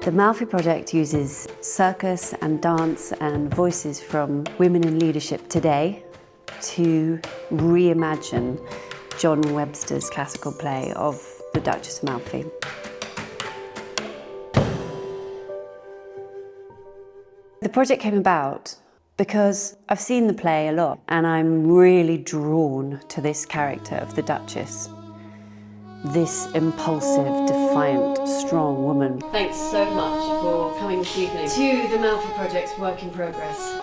The Malfi Project uses circus and dance and voices from women in leadership today to reimagine John Webster's classical play of the Duchess of Malfi. The project came about because I've seen the play a lot and I'm really drawn to this character of the Duchess. This impulsive, defiant, strong woman. Thanks so much for coming this evening to the Malfi Project's work in progress.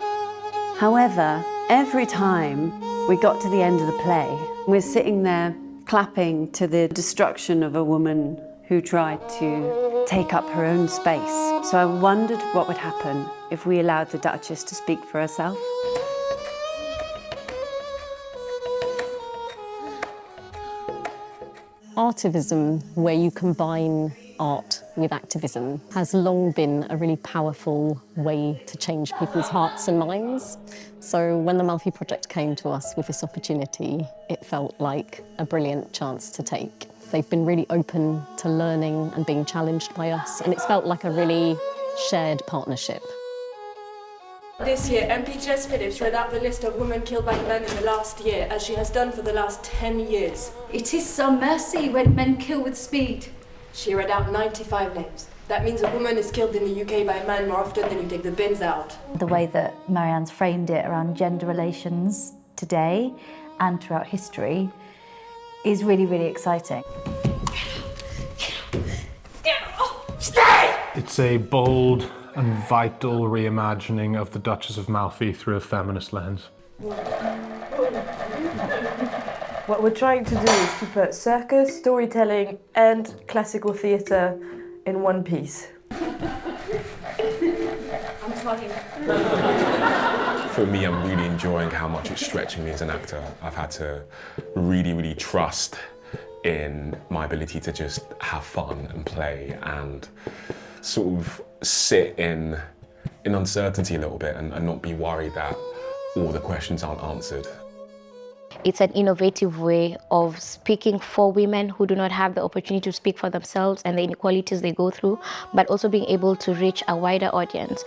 However, every time we got to the end of the play, we're sitting there clapping to the destruction of a woman who tried to take up her own space. So I wondered what would happen if we allowed the Duchess to speak for herself. Artivism, where you combine art with activism, has long been a really powerful way to change people's hearts and minds. So when the Malfi Project came to us with this opportunity, it felt like a brilliant chance to take. They've been really open to learning and being challenged by us, and it's felt like a really shared partnership. This year, MP Jess Phillips read out the list of women killed by men in the last year, as she has done for the last 10 years. It is some mercy when men kill with speed. She read out 95 names. That means a woman is killed in the UK by a man more often than you take the bins out. The way that Marianne's framed it around gender relations today and throughout history is really, really exciting. Stay! It's a bold and vital reimagining of the Duchess of Malfi through a feminist lens. What we're trying to do is to put circus, storytelling and classical theatre in one piece. I'm fine. For me, I'm really enjoying how much it's stretching me as an actor. I've had to really trust in my ability to just have fun and play and sort of sit in uncertainty a little bit and not be worried that all the questions aren't answered. It's an innovative way of speaking for women who do not have the opportunity to speak for themselves and the inequalities they go through, but also being able to reach a wider audience.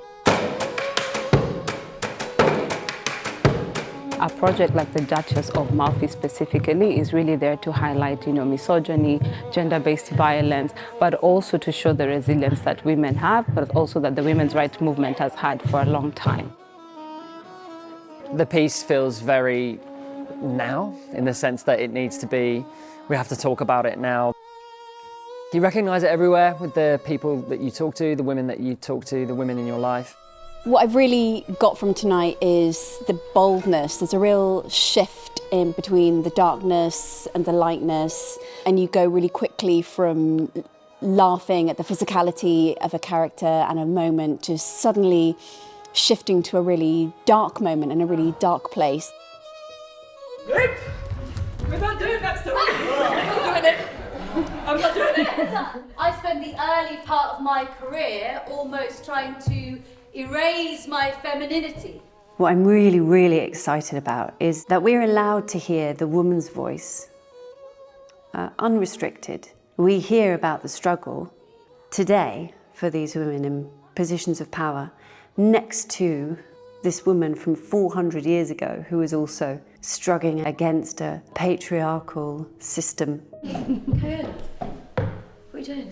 A project like the Duchess of Malfi specifically is really there to highlight, misogyny, gender-based violence, but also to show the resilience that women have, but also that the women's rights movement has had for a long time. The piece feels very now, in the sense that it needs to be, we have to talk about it now. You recognise it everywhere with the people that you talk to, the women that you talk to, the women in your life. What I've really got from tonight is the boldness. There's a real shift in between the darkness and the lightness, and you go really quickly from laughing at the physicality of a character and a moment to suddenly shifting to a really dark moment in a really dark place. Nope! We're not doing that story! I'm not doing it! I'm not doing it! I spent the early part of my career almost trying to erase my femininity. What I'm really excited about is that we're allowed to hear the woman's voice, unrestricted. We hear about the struggle today for these women in positions of power next to this woman from 400 years ago who was also struggling against a patriarchal system. Good. What are you doing?